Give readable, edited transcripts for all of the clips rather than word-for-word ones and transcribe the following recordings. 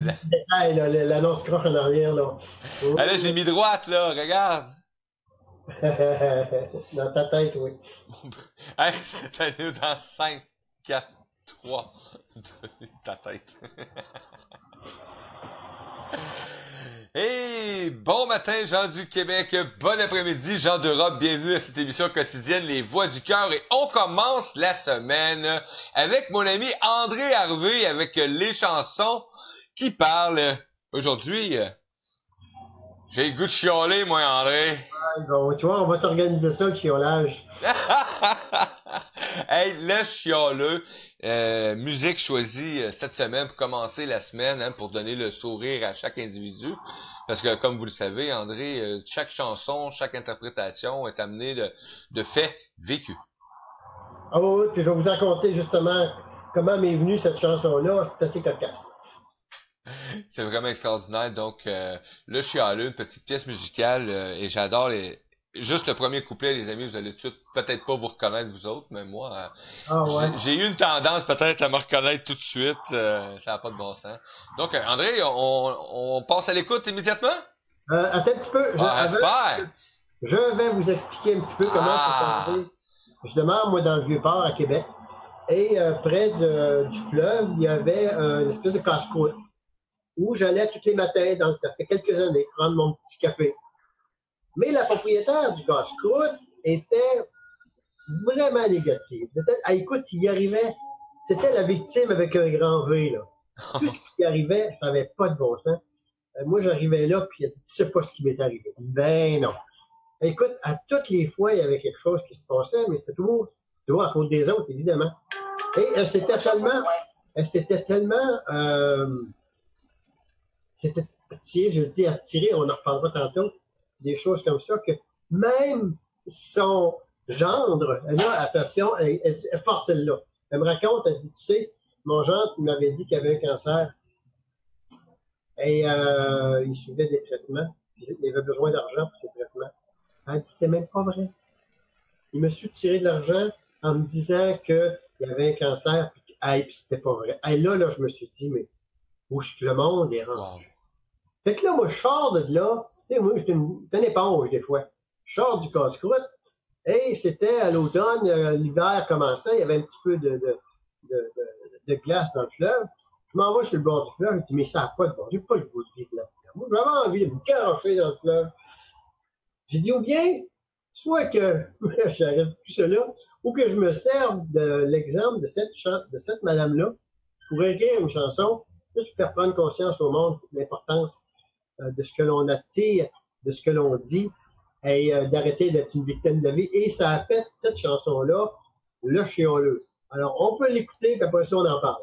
Petit détail, là, l'annonce croche en arrière, là. Allez, je l'ai mis droite, là, regarde. Dans ta tête, oui. Hey, c'est allé dans 5, 4, 3, 2, ta tête. Hey, bon matin, gens du Québec, bon après-midi, gens d'Europe, bienvenue à cette émission quotidienne Les Voix du Cœur et on commence la semaine avec mon ami André Harvey avec les chansons qui parlent. Aujourd'hui, j'ai le goût de chialer, moi, André. Ah, bon, tu vois, on va t'organiser ça, le chiolage. Hey, le chialeux, musique choisie cette semaine pour commencer la semaine, hein, pour donner le sourire à chaque individu. Parce que, comme vous le savez, André, chaque chanson, chaque interprétation est amenée de faits vécus. Ah oui, puis je vais vous raconter justement comment m'est venue cette chanson-là. C'est assez cocasse. C'est vraiment extraordinaire. Donc, le chialeux, une petite pièce musicale, et j'adore juste le premier couplet, les amis, vous allez tout de suite peut-être pas vous reconnaître, vous autres, mais moi, Ah ouais. j'ai eu une tendance peut-être à me reconnaître tout de suite. Ça n'a pas de bon sens. Donc, André, on passe à l'écoute immédiatement? Attends un petit peu. J'espère! Je vais vous expliquer un petit peu comment c'est arrivé. Je demeure, moi, dans le Vieux-Port, à Québec. Et près du fleuve, il y avait une espèce de casse-croûte où j'allais tous les matins, donc ça fait quelques années, prendre mon petit café. Mais la propriétaire du casse-croûte était vraiment négative. Écoute, il y arrivait, c'était la victime avec un grand V, là. Tout ce qui arrivait, ça n'avait pas de bon sens. Moi, j'arrivais là, puis tu sais pas ce qui m'est arrivé. Ben non. Écoute, à toutes les fois, il y avait quelque chose qui se passait, mais c'était toujours à faute des autres, évidemment. Et c'était tellement, c'était attiré, je dis attiré, on en reparlera tantôt, des choses comme ça, que même son gendre, là, attention, elle est forte celle-là. Elle me raconte, elle dit, tu sais, mon gendre, il m'avait dit qu'il avait un cancer. Et il suivait des traitements. Il avait besoin d'argent pour ses traitements. Elle dit, c'était même pas vrai. Il me suis tiré de l'argent en me disant qu'il y avait un cancer, puis c'était pas vrai. Et là, je me suis dit, mais où le monde est rendu? Wow. Fait que là, moi, je sors de là. Tu sais, moi, j'étais une éponge, des fois. Je sors du casse-croûte. Et c'était à l'automne, l'hiver commençait, il y avait un petit peu de glace dans le fleuve. Je m'en vais sur le bord du fleuve, je me dis, mais ça n'a pas de bon, j'ai pas le goût de vivre là-dedans. Moi, j'avais envie de me cacher dans le fleuve. J'ai dit, ou bien, soit que j'arrête plus cela, ou que je me serve de l'exemple de cette madame-là pour écrire une chanson, juste pour faire prendre conscience au monde de l'importance de ce que l'on attire, de ce que l'on dit, et d'arrêter d'être une victime de la vie. Et ça a fait cette chanson-là, le chialeux. Alors, on peut l'écouter, puis après ça, on en parle.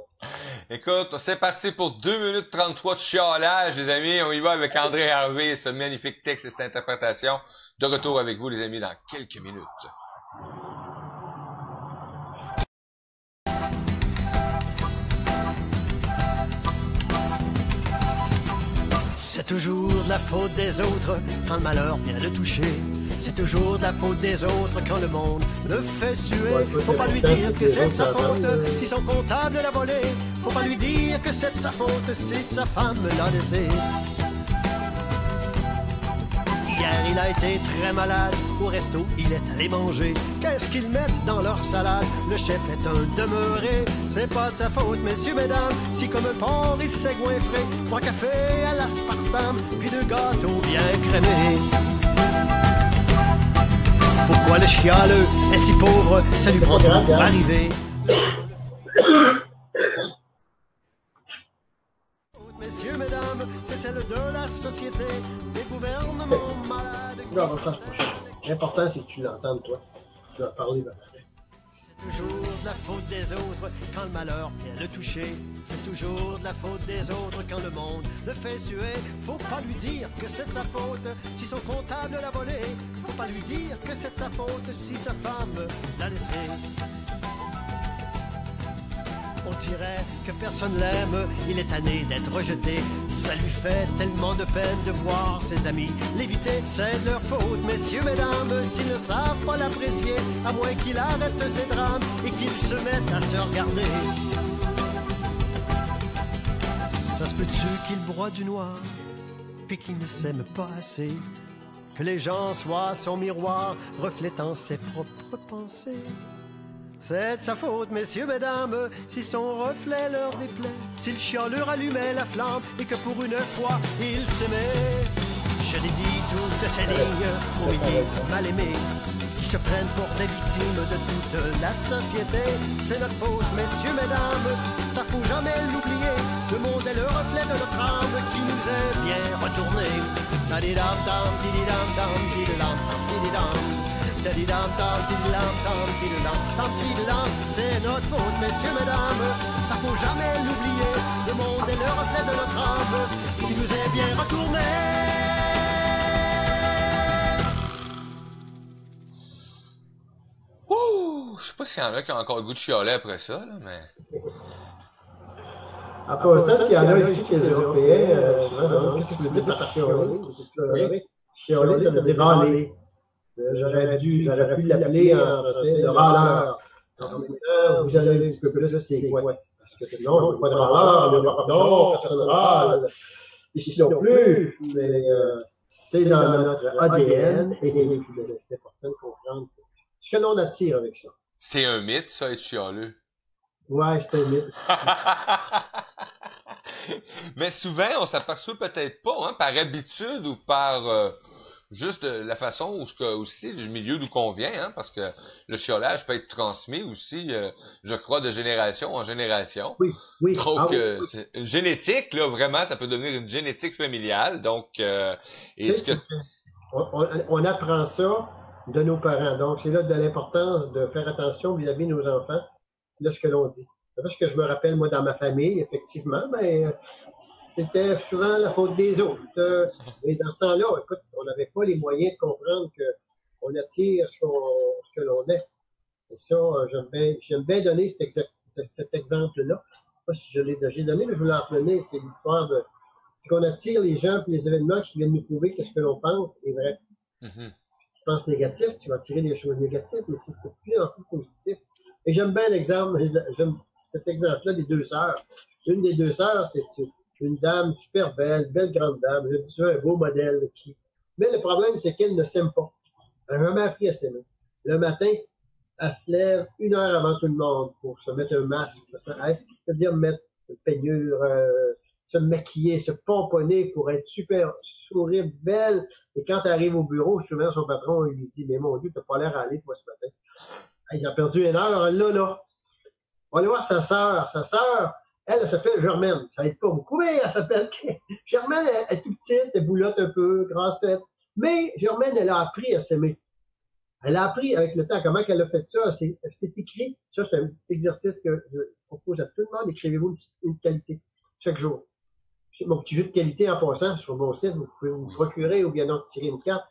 Écoute, c'est parti pour 2 minutes 33 de chialage, les amis. On y va avec André Harvey et ce magnifique texte et cette interprétation. De retour avec vous, les amis, dans quelques minutes. C'est toujours de la faute des autres quand le malheur vient le toucher. C'est toujours de la faute des autres quand le monde le fait suer. Faut pas lui dire que c'est de sa faute si son comptable l'a volé. Faut pas lui dire que c'est de sa faute si sa femme l'a laissé. Hier, il a été très malade. Au resto, il est allé manger. Qu'est-ce qu'ils mettent dans leur salade? Le chef est un demeuré. C'est pas de sa faute, messieurs, mesdames. Si comme un porc, il s'est goinfré. 3 cafés à l'aspartame, puis 2 gâteaux bien crémés. Pourquoi le chialeux est si pauvre? Ça lui prend trop pour arriver. Messieurs, mesdames, c'est celle de la société, des gouvernements malades. L'important, c'est que tu l'entendes, toi. Tu vas parler après. C'est toujours de la faute des autres quand le malheur vient le toucher. C'est toujours de la faute des autres quand le monde le fait suer. Faut pas lui dire que c'est de sa faute si son comptable l'a volé. Faut pas lui dire que c'est de sa faute si sa femme l'a laissé. On dirait que personne l'aime, il est tanné d'être rejeté. Ça lui fait tellement de peine de voir ses amis l'éviter. C'est de leur faute, messieurs, mesdames, s'ils ne savent pas l'apprécier, à moins qu'il arrête ses drames et qu'il se mette à se regarder. Ce Ça se peut-tu qu'il broie du noir, puis qu'il ne s'aime pas assez, que les gens soient son miroir, reflétant ses propres pensées. C'est de sa faute, messieurs, mesdames, si son reflet leur déplaît, si le chialeur allumait la flamme et que pour une fois il s'aimait. Je l'ai dit, toutes ces lignes, humiliées, mal aimées, qui se prennent pour des victimes de toute la société. C'est notre faute, messieurs, mesdames, ça faut jamais l'oublier. Le monde est le reflet de notre âme qui nous est bien retourné. Ta-di-dam-dam, di-di-dam-dam, di-di-dam, di-di-dam. Ta-di-dam-dam, di-di-dam, di-di-dam, di-di-dam. C'est notre faute, messieurs, mesdames, ça faut jamais l'oublier. Le monde est le reflet de notre âme qui nous est bien retourné. Je sais pas s'il y en a qui ont encore le goût de chialer après ça, là, mais... Après ça, s'il y en a qui les Européens, souvent, qu'est-ce que tu veux dire par chialer? Chialer, ça veut dire râler. J'aurais pu l'appeler en français le râleur. En même temps, vous allez un petit peu plus, c'est quoi? Parce que non, il n'y a pas de râleur, non, personne ne râle. Ici non plus, mais c'est dans notre ADN et c'est important de comprendre ce que l'on attire avec ça. C'est un mythe, ça, être chialeux. Ouais, c'est un mythe. Mais souvent, on s'aperçoit peut-être pas, hein, par habitude ou par juste la façon où aussi du milieu d'où qu'on vient, hein, parce que le chiolage peut être transmis aussi, je crois, de génération en génération. Oui, oui. Donc, c'est une génétique, là, vraiment, ça peut devenir une génétique familiale. Donc, on apprend ça de nos parents. Donc, c'est là de l'importance de faire attention vis-à-vis de nos enfants de ce que l'on dit. Parce que je me rappelle, moi, dans ma famille, effectivement, mais c'était souvent la faute des autres. Et dans ce temps-là, écoute, on n'avait pas les moyens de comprendre qu'on attire ce que l'on est. Et ça, j'aime bien donner cet exemple-là. Je sais pas si j'ai donné, mais je voulais en donner. C'est l'histoire c'est qu'on attire les gens et les événements qui viennent nous prouver que ce que l'on pense est vrai. Mm-hmm. Tu penses négatif, tu vas attirer des choses négatives, mais c'est de plus en plus positif. Et j'aime bien l'exemple, j'aime cet exemple-là des deux sœurs. Une des deux sœurs, c'est une dame super belle grande dame. Je dis ça, un beau modèle. Mais le problème, c'est qu'elle ne s'aime pas. Elle n'a jamais appris à s'aimer. Le matin, elle se lève 1 heure avant tout le monde pour se mettre un masque. C'est-à-dire mettre une peignure, se maquiller, se pomponner pour être super sourire, belle. Et quand elle arrive au bureau, souvent son patron, il lui dit, mais mon Dieu, t'as pas l'air à aller, toi, ce matin. Il a perdu 1 heure, là. On va aller voir sa sœur. Sa sœur, elle s'appelle Germaine. Ça aide pas beaucoup, mais elle s'appelle Germaine, elle est toute petite, elle boulotte un peu, grassette. Mais Germaine, elle a appris à s'aimer. Elle a appris avec le temps comment elle a fait ça. C'est écrit. Ça, c'est un petit exercice que je propose à tout le monde. Écrivez-vous une qualité chaque jour. Mon petit jeu de qualité en passant sur mon site, vous pouvez vous procurer ou bien en tirer une carte.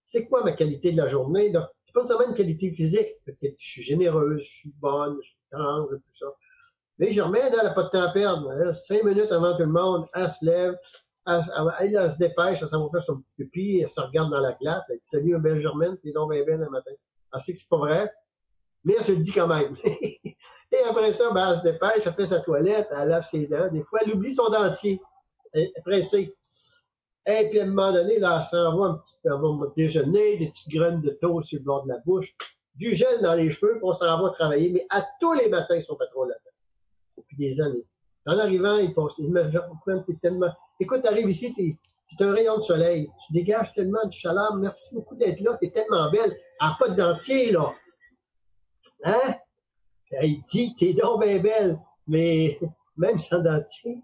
C'est quoi ma qualité de la journée? Donc, c'est pas seulement une qualité physique. Je suis généreuse, je suis bonne, je suis tendre, tout ça. Mais Germaine, elle n'a pas de temps à perdre. Elle, 5 minutes avant tout le monde, elle se lève, elle se dépêche, elle s'en va faire son petit pipi, elle se regarde dans la glace, elle dit « Salut, ma belle Germaine, t'es donc bien belle le matin. » Elle sait que c'est pas vrai, mais elle se le dit quand même. Et après ça, ben, elle se dépêche, elle fait sa toilette, elle lave ses dents. Des fois, elle oublie son dentier. Elle est pressée. Et puis, à un moment donné, là, elle s'en va elle va déjeuner, des petites graines de toast sur le bord de la bouche, du gel dans les cheveux, puis on s'en va travailler. Mais à tous les matins, son patron l'attend. Depuis des années. En arrivant, il t'es tellement... Écoute, t'arrives ici, t'es un rayon de soleil. Tu dégages tellement de chaleur. Merci beaucoup d'être là. T'es tellement belle. Elle n'a pas de dentier, là. Hein? Il dit, t'es donc bien belle. Mais même sans dentier,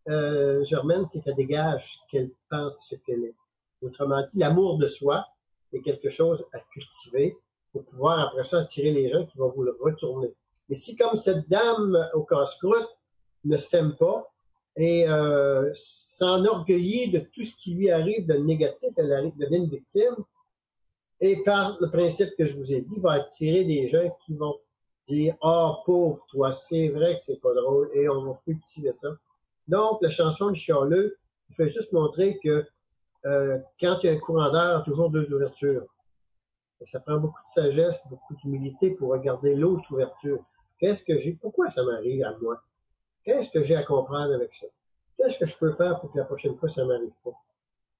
Germaine, c'est qu'elle dégage qu'elle pense ce qu'elle est. Autrement dit, l'amour de soi est quelque chose à cultiver pour pouvoir après ça attirer les gens qui vont vous le retourner. Mais si comme cette dame au casse-croûte ne s'aime pas et s'enorgueillit de tout ce qui lui arrive de négatif, elle devient une victime et par le principe que je vous ai dit, va attirer des gens qui vont dire « Ah, pauvre toi, c'est vrai que c'est pas drôle » et on va cultiver ça. Donc, la chanson de Chialeux, il fait juste montrer que quand il y a un courant d'air, il y a toujours 2 ouvertures. Et ça prend beaucoup de sagesse, beaucoup d'humilité pour regarder l'autre ouverture. Pourquoi ça m'arrive à moi? Qu'est-ce que j'ai à comprendre avec ça? Qu'est-ce que je peux faire pour que la prochaine fois, ça m'arrive pas?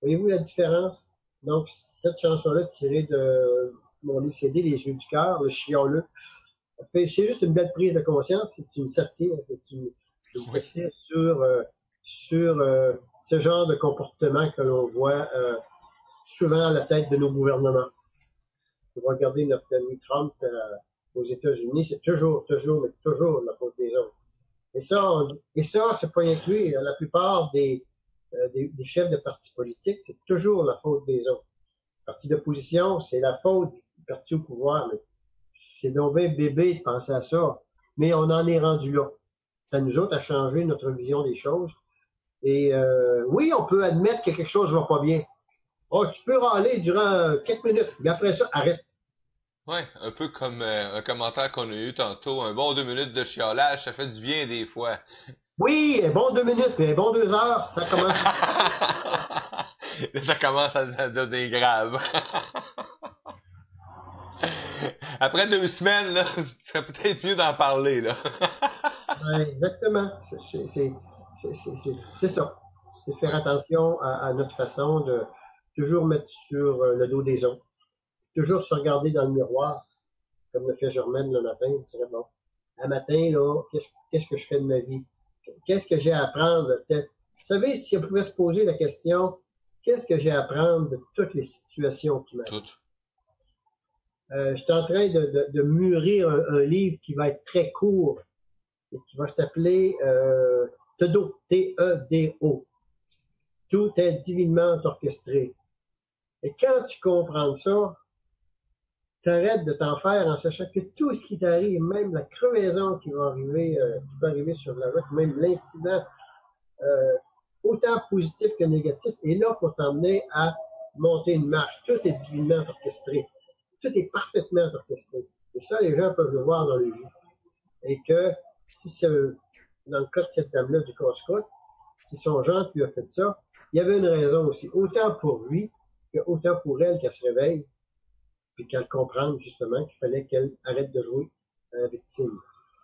Voyez-vous la différence? Donc, cette chanson-là, tirée de mon livre CD, Les yeux du cœur, le chialeux, c'est juste une belle prise de conscience, c'est une satire, une satire sur ce genre de comportement que l'on voit souvent à la tête de nos gouvernements. Vous regardez notre ami Trump aux États-Unis, c'est toujours la faute des autres. Et ça, c'est pas inclus. La plupart des chefs de partis politiques, c'est toujours la faute des autres. Parti d'opposition, c'est la faute du parti au pouvoir. Mais c'est donc bien bébé de penser à ça. Mais on en est rendu là. Ça nous autres à changer notre vision des choses. Et oui, on peut admettre que quelque chose ne va pas bien. Oh, tu peux râler durant quelques minutes, mais après ça, arrête. Ouais, un peu comme un commentaire qu'on a eu tantôt, un bon 2 minutes de chiolage, ça fait du bien des fois. Oui, un bon 2 minutes, mais un bon 2 heures, ça commence. Ça commence à devenir grave. Après 2 semaines, là, ce serait peut-être mieux d'en parler, là. Ouais, exactement. C'est ça. C'est faire attention à notre façon de toujours mettre sur le dos des autres. Toujours se regarder dans le miroir, comme le fait Germaine le matin, c'est vrai, bon. Un matin, là, qu'est-ce que je fais de ma vie? Qu'est-ce que j'ai à apprendre? Vous savez, si on pouvait se poser la question, qu'est-ce que j'ai à apprendre de toutes les situations qui m'arrivent? Je suis en train de mûrir un livre qui va être très court et qui va s'appeler Tedo, T-E-D-O. Tout est divinement orchestré. Et quand tu comprends ça, t'arrêtes de t'en faire en sachant que tout ce qui t'arrive, même la crevaison qui va arriver, qui peut arriver sur la route, même l'incident, autant positif que négatif, est là pour t'emmener à monter une marche. Tout est divinement orchestré. Tout est parfaitement orchestré. Et ça, les gens peuvent le voir dans le vie. Et que, si c'est dans le cas de cette dame-là du casse-croûte, si son genre lui a fait ça, il y avait une raison aussi. Autant pour lui, que autant pour elle qu'elle se réveille, puis qu'elle comprenne justement qu'il fallait qu'elle arrête de jouer à la victime.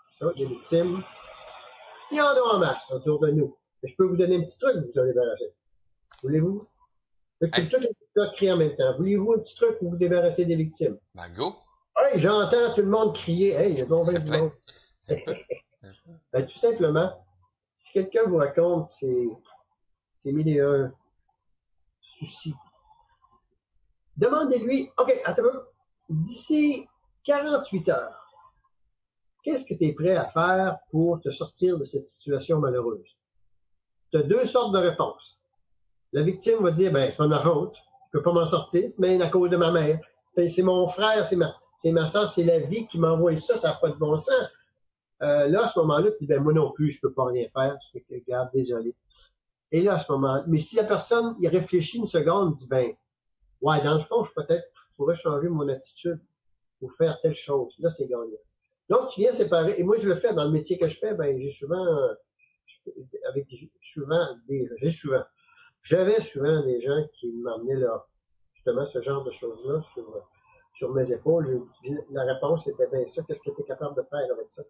Ça, les victimes, il y en a en masse autour de nous. Mais je peux vous donner un petit truc pour vous en débarrasser. Voulez-vous? Toutes les victimes crient en même temps. Voulez-vous un petit truc pour vous débarrasser des victimes? Ben, go! Hey, j'entends tout le monde crier. Hey, il y a donc bien du monde. Ben, tout simplement, si quelqu'un vous raconte ses mille et un soucis, demandez-lui, OK, attends un peu, d'ici 48 heures, qu'est-ce que tu es prêt à faire pour te sortir de cette situation malheureuse? Tu as 2 sortes de réponses. La victime va dire, ben, c'est pas ma faute, je peux pas m'en sortir, c'est bien à cause de ma mère, c'est mon frère, c'est ma soeur, c'est la vie qui m'a envoyé ça, ça n'a pas de bon sens. Là, à ce moment-là, tu dis, ben, moi non plus, je peux pas rien faire, je fais que, regarde, désolé. Et là, à ce moment-là, mais si la personne, il réfléchit une seconde, dit, ben, ouais, dans le fond, je pourrais changer mon attitude ou faire telle chose. Là, c'est gagnant. Donc, tu viens séparer, et moi, je le fais dans le métier que je fais, ben, j'avais souvent des gens qui m'emmenaient justement ce genre de choses-là sur mes épaules. La réponse était bien ça, qu'est-ce que tu es capable de faire avec ça?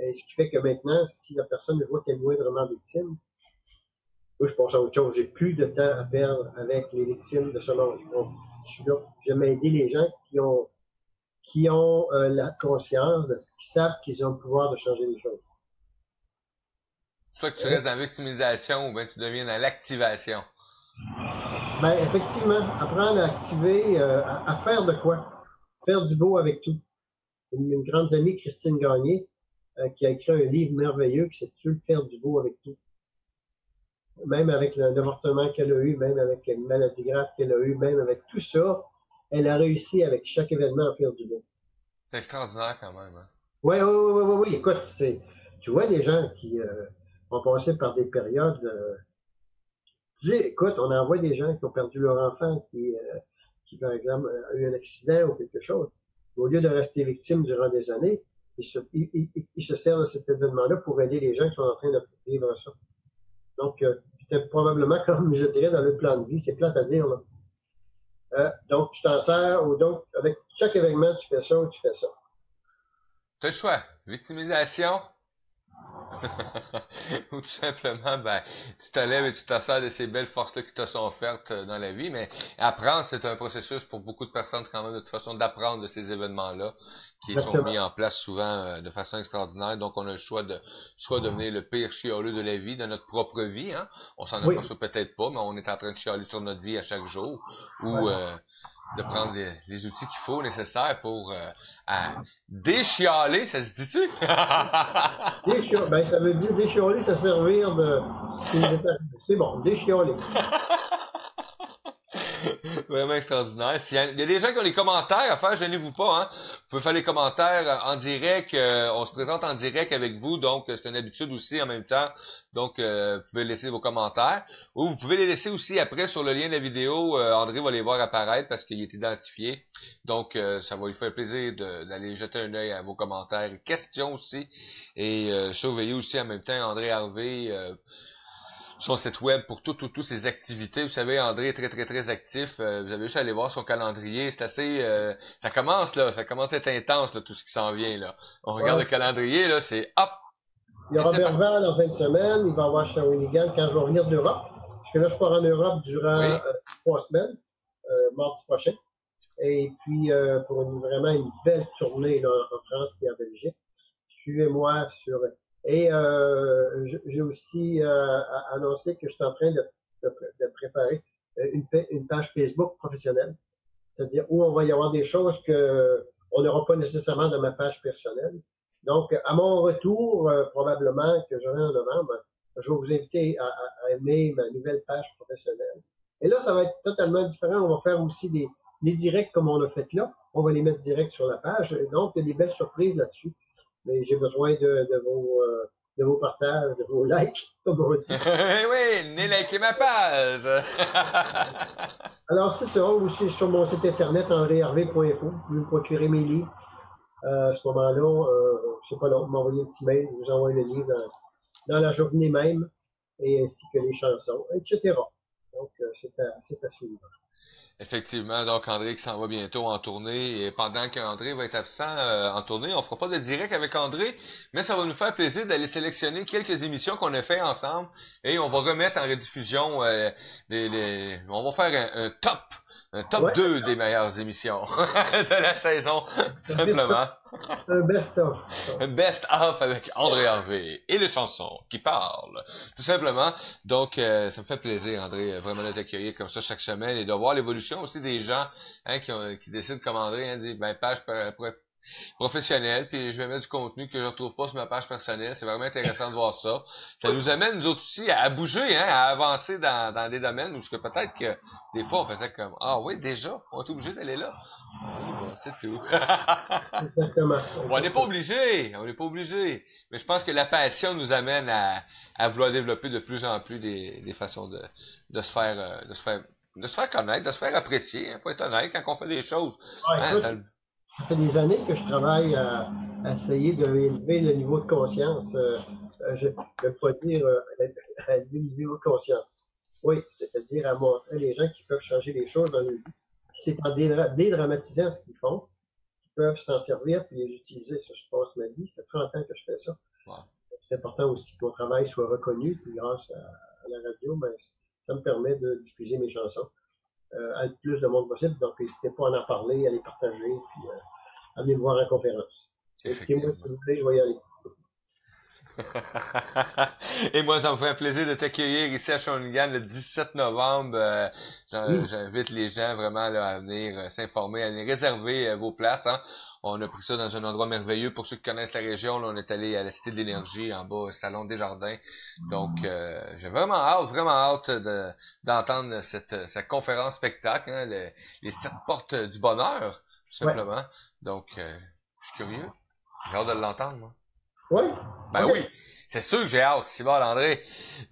Et ce qui fait que maintenant, si la personne voit qu'elle est vraiment victime, moi, je pense à autre chose. J'ai plus de temps à perdre avec les victimes de ce monde. Donc, je suis là. J'aime aider les gens qui ont la conscience, qui savent qu'ils ont le pouvoir de changer les choses. Soit que tu restes dans la victimisation ou bien tu deviens dans l'activation. Ben, effectivement, apprendre à activer, à faire de quoi? Faire du beau avec tout. Une grande amie, Christine Gagné, qui a écrit un livre merveilleux qui s'intitule Faire du beau avec tout. Même avec l'avortement qu'elle a eu, même avec une maladie grave qu'elle a eu, même avec tout ça, elle a réussi avec chaque événement à faire du beau. C'est extraordinaire quand même. Hein? Oui. Écoute, tu vois des gens qui ont passé par des périodes. Écoute, on envoie des gens qui ont perdu leur enfant, qui par exemple, a eu un accident ou quelque chose. Au lieu de rester victime durant des années, ils se servent de cet événement-là pour aider les gens qui sont en train de vivre ça. Donc, c'était probablement, comme je dirais, dans le plan de vie, c'est plate à dire, là. Donc, tu t'en sers, ou donc, avec chaque événement, tu fais ça ou tu fais ça. T'as le choix. Victimisation, Ou tout simplement, ben, tu te lèves et tu te sers de ces belles forces-là qui te sont offertes dans la vie. Mais apprendre, c'est un processus pour beaucoup de personnes quand même, de toute façon, d'apprendre de ces événements-là qui sont mis en place souvent de façon extraordinaire. Donc, on a le choix de soit devenir le pire chialeux de la vie, de notre propre vie, hein. On s'en aperçoit peut-être pas, mais on est en train de chialer sur notre vie à chaque jour. Ou de prendre les outils qu'il faut nécessaires pour déchialer, ça se dit-tu? Ben, ça veut dire déchialer, ça servir de... C'est bon, déchialer. Vraiment extraordinaire. Il y a des gens qui ont des commentaires à faire, gênez-vous pas, hein. Vous pouvez faire les commentaires en direct. On se présente en direct avec vous, donc c'est une habitude aussi en même temps. Donc, vous pouvez laisser vos commentaires. Ou vous pouvez les laisser aussi après sur le lien de la vidéo. André va les voir apparaître parce qu'il est identifié. Donc, ça va lui faire plaisir d'aller jeter un œil à vos commentaires et questions aussi. Et surveiller aussi en même temps André Harvey son site web pour toutes ses activités. Vous savez, André est très actif. Vous avez juste à aller voir son calendrier. C'est assez... ça commence à être intense, là, tout ce qui s'en vient, là. On regarde le calendrier, là, c'est hop! Il y aura Berval en fin de semaine. Il va y avoir Shawinigan quand je vais revenir d'Europe. Parce que là, je pars en Europe durant 3 semaines, mardi prochain. Et puis, pour vraiment une belle tournée là, en France et en Belgique. Suivez-moi sur... Et j'ai aussi annoncé que je suis en train de préparer une page Facebook professionnelle. C'est-à-dire où on va y avoir des choses qu'on n'aura pas nécessairement dans ma page personnelle. Donc, à mon retour, probablement que j'aurai en novembre, je vais vous inviter à aimer ma nouvelle page professionnelle. Et là, ça va être totalement différent. On va faire aussi des directs comme on a fait là. On va les mettre direct sur la page. Et donc, il y a des belles surprises là-dessus. Mais j'ai besoin de vos partages, de vos likes, comme on dit. Oui, venez liker ma page! Alors, c'est ça, aussi sur mon site internet, andréharvey.info. Vous pouvez me procurer mes livres. À ce moment-là, c'est pas long, m'envoyer un petit mail, vous envoyer le livre dans la journée même, et ainsi que les chansons, etc. Donc, c'est à suivre. Effectivement, donc André qui s'en va bientôt en tournée, et pendant qu'André va être absent en tournée, on fera pas de direct avec André, mais ça va nous faire plaisir d'aller sélectionner quelques émissions qu'on a fait ensemble, et on va remettre en rediffusion on va faire un top 2 des meilleures émissions de la saison, tout simplement. Un best-of. Un best-of avec André Harvey et les chansons qui parlent, tout simplement. Donc, ça me fait plaisir, André, vraiment de t'accueillir comme ça chaque semaine et de voir l'évolution aussi des gens qui décident comme André, dire ben page professionnelle, puis je vais mettre du contenu que je retrouve pas sur ma page personnelle. C'est vraiment intéressant de voir ça. Ça nous amène, nous autres aussi, à bouger, à avancer dans des domaines où peut-être que des fois, on faisait comme « Ah oui, déjà? On est obligé d'aller là? » C'est tout. Exactement. On n'est pas obligé. Mais je pense que la passion nous amène à vouloir développer de plus en plus des façons de se faire connaître, de se faire apprécier. Faut être honnête quand on fait des choses. Écoute, ça fait des années que je travaille à essayer d'élever le niveau de conscience. Je ne veux pas dire à élever le niveau de conscience. Oui, c'est-à-dire à montrer les gens qui peuvent changer les choses dans leur vie. C'est en dédramatisant ce qu'ils font, qu'ils peuvent s'en servir puis les utiliser. Ça, je passe ma vie. Ça fait 30 ans que je fais ça. Wow. C'est important aussi que mon travail soit reconnu. Puis grâce à la radio, ben, ça me permet de diffuser mes chansons à le plus de monde possible. Donc, n'hésitez pas à en parler, à les partager, puis à venir me voir en conférence. Écoutez-moi, si vous voulez, je vais y aller. Et moi, ça me fait un plaisir de t'accueillir ici à Shawinigan le 17 novembre. J'invite les gens vraiment là, à venir s'informer, à venir réserver vos places. Hein. On a pris ça dans un endroit merveilleux. Pour ceux qui connaissent la région, là, on est allé à la Cité de l'Énergie, en bas, Salon Desjardins. Donc, j'ai vraiment hâte d'entendre cette conférence spectacle, hein, les 7 portes du bonheur, tout simplement. Ouais. Donc, je suis curieux. J'ai hâte de l'entendre, moi. Oui. Ben okay. Oui, c'est sûr que j'ai hâte, c'est bon, André.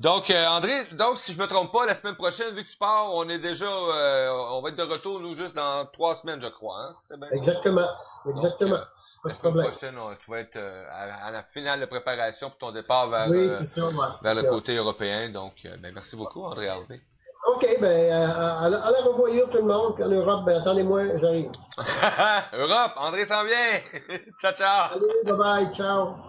Donc, André, si je me trompe pas, la semaine prochaine, vu que tu pars, on est déjà, on va être de retour, nous, juste dans 3 semaines, je crois, hein? C'est bien exactement, ça? exactement. Donc, la semaine prochaine, tu vas être à la finale de préparation pour ton départ vers, vers le côté européen. Donc, ben, merci beaucoup, André Harvey. OK, ben, à la revoyure tout le monde. En Europe, ben, attendez-moi, j'arrive. Europe, André s'en vient. Ciao, ciao. Allez, bye bye, ciao.